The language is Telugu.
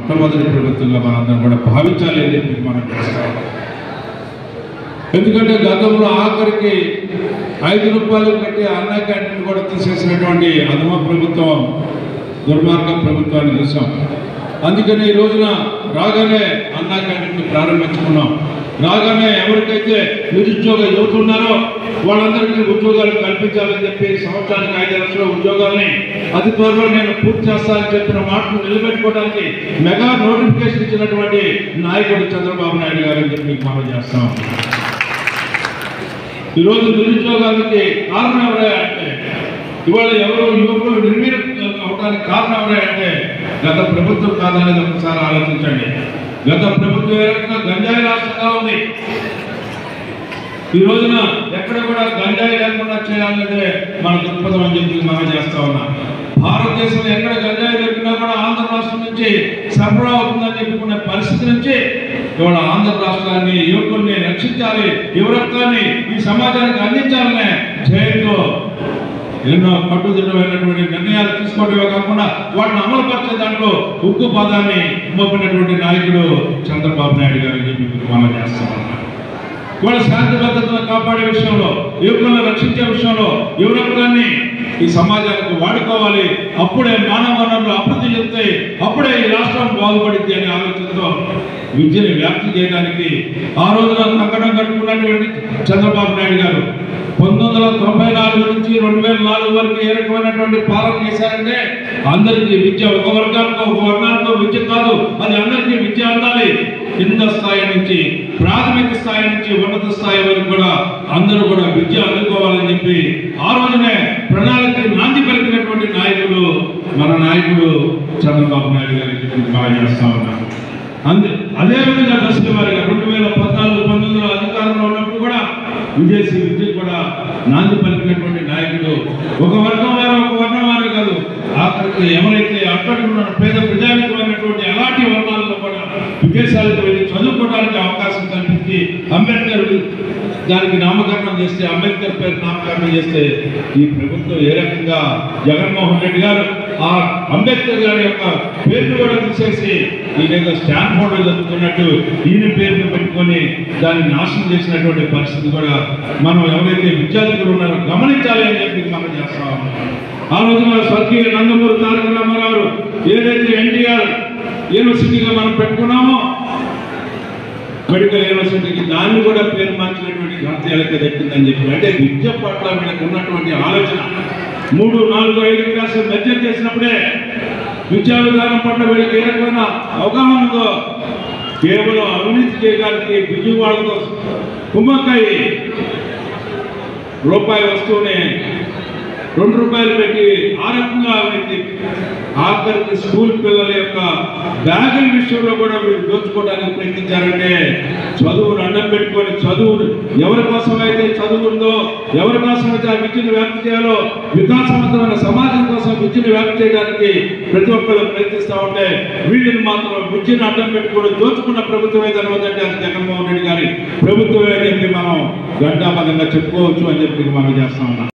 మొట్టమొదటి ప్రభుత్వంగా మనందరం కూడా భావించాలి అని చెప్పి మనం చేస్తాం. ఎందుకంటే గతంలో ఆఖరికి 5 రూపాయలు పెట్టి అన్న క్యాంటీన్ కూడా తీసేసినటువంటి అధమ ప్రభుత్వం, దుర్మార్గ ప్రభుత్వాన్ని చూసాం. అందుకని ఈ రోజున రాగానే అన్న క్యాంటీన్ ప్రారంభించుకున్నాం. రాగానే ఎవరికైతే నిరుద్యోగ యువత ఉన్నారో వాళ్ళందరికీ ఉద్యోగాలు కల్పించాలని చెప్పి సంవత్సరానికి 5 లక్షల ఉద్యోగాలని అతి త్వరలో నేను పూర్తి చేస్తానని చెప్పిన మాటను నిలబెట్టుకోవడానికి మెగా నోటిఫికేషన్ ఇచ్చినటువంటి నాయకుడు చంద్రబాబు నాయుడు గారు అని చెప్పి మనం చేస్తాం. ఈరోజు నిరుద్యోగానికి కారణం ఎవరే అంటే, ఇవాళ ఎవరు యువకులు నిర్వీర్యం అవడానికి కారణం ఎవరే అంటే గత ప్రభుత్వం కాదనేది ఒకసారి ఆలోచించండి. గత ప్రభుత్వం ఏ రకంగా గంజాయి రాష్ట్రంగా ఉంది. ఈ రోజున ఎక్కడ కూడా గంజాయి లేకుండా చేయాలనేదే మన దృక్పథం అని చెప్పి మనం చేస్తా ఉన్నాం. భారతదేశంలో ఎక్కడ గంజాయి దొరికినా కూడా ఆంధ్ర రాష్ట్రం నుంచి సరఫరా అవుతుందని చెప్పుకునే పరిస్థితి నుంచి ఇవాళ ఆంధ్ర రాష్ట్రాన్ని, యువకుల్ని రక్షించాలి, యువరత్నాన్ని ఈ సమాజానికి అందించాలనే ధ్యేయంతో ఎన్నో కట్టుదిట్టమైనటువంటి నిర్ణయాలు తీసుకోవడమే కాకుండా వాటిని అమలుపరిచే దాంట్లో ఉక్కు పదాన్ని మోపినటువంటి నాయకుడు చంద్రబాబు నాయుడు గారు అని చెప్పి మనం చేస్తా ఉన్నాం. వాళ్ళ శాంతి భద్రతను కాపాడే విషయంలో, యువకులను రక్షించే విషయంలో యువరత్నాన్ని ఈ సమాజానికి వాడుకోవాలి. అప్పుడే మానవ వనరులు అభివృద్ధి చెందుతాయి, అప్పుడే ఈ రాష్ట్రం బాగుపడింది అనే ఆలోచనతో విద్యను వ్యాప్తి చేయడానికి ఆ రోజున కంకణం కట్టుకున్నటువంటి చంద్రబాబు నాయుడు గారు 1994 నుంచి 2004 వరకు ఏ రకమైనటువంటి పాలన చేశారంటే అందరికీ విద్య, ఒక వర్గానికో విద్య కాదు, అది అందరికీ విద్య అందాలి. కింద స్థాయి నుంచి, ప్రాథమిక స్థాయి నుంచి ఉన్నత స్థాయి వరకు కూడా అందరూ కూడా విద్య అందుకోవాలని చెప్పి ఆ రోజునే ప్రణాళిక నాంది పలికినటువంటి నాయకుడు మన నాయకుడు చంద్రబాబు నాయుడు గారి చెప్పి బాగా చేస్తా ఉన్నారు. అదేవిధంగా దశల వారిగా 2014-19 అధికారంలో ఉన్నప్పుడు కూడా విదేశీ విద్యకు కూడా నాంది పలికినటువంటి నాయకుడు. ఒక వర్గం వారు కాదు, ఆఖరికి ఎవరైతే అట్టడుగున్న పేద ప్రజానికమైనటువంటి అలాంటి వర్గాల్లో కూడా విదేశాలకు వెళ్ళి చదువుకోవడానికి అవకాశం కల్పించి అంబేద్కర్ దానికి నామకరణం చేస్తే, అంబేద్కర్ పేరు నామకరణం చేస్తే ఈ ప్రభుత్వం ఏ రకంగా జగన్మోహన్ రెడ్డి గారు ఆ అంబేద్కర్ గారి యొక్క పేరును కూడా తీసేసి ఈయన స్టాన్ఫోర్డ్లో చదువుతున్నట్టు ఈయన పేరును పెట్టుకొని దాన్ని నాశనం చేసినటువంటి పరిస్థితి కూడా మనం ఎవరైతే విద్యార్థులు ఉన్నారో గమనించాలి అని చెప్పి మనం చేస్తా ఉన్నాం. ఆ రోజున స్వర్గీయ నందమూరి తారక రామారావు ఏదైతే ఎన్టీఆర్ యూనివర్సిటీగా మనం పెట్టుకున్నామో మెడికల్ యూనివర్సిటీకి దాన్ని కూడా పేరు మార్చినటువంటి ఘనతీయులకే దక్కిందని చెప్పి, అంటే విద్య పట్ల వీళ్ళకి ఉన్నటువంటి ఆలోచన 3, 4, 5 క్లాసులు మెచ్చర్ చేసినప్పుడే విద్యా విధానం పట్ల వీళ్ళకి ఏ రకమైన అవగాహన ఉందో కేవలం అవినీతి చేయడానికి విజయవాడతో కుమ్మక్కయ్యి రూపాయి వస్తువుని 2 రూపాయలు పెట్టి ఆ రకంగా అవినీతి, ఆఖరికి స్కూల్ పిల్లల యొక్క బ్యాగుల విషయంలో కూడా వీళ్ళు దోచుకోవడానికి ప్రయత్నించారంటే చదువును అడ్డం పెట్టుకొని చదువును ఎవరి కోసమైతే చదువుందో, ఎవరి కోసమైతే ఆ విద్యను వ్యాప్తి చేయాలో, వికాసవంతమైన సమాజం కోసం విద్యను వ్యాప్తి చేయడానికి ప్రతి ఒక్కరు ప్రయత్నిస్తూ ఉంటే వీళ్ళని మాత్రం విద్యను అడ్డం పెట్టుకొని దోచుకున్న ప్రభుత్వం ఏదైనా ఉందంటే అది జగన్మోహన్ రెడ్డి గారి ప్రభుత్వమే అని చెప్పి మనం ఘంటాపదంగా చెప్పుకోవచ్చు అని చెప్పి మనం చేస్తా ఉన్నాం.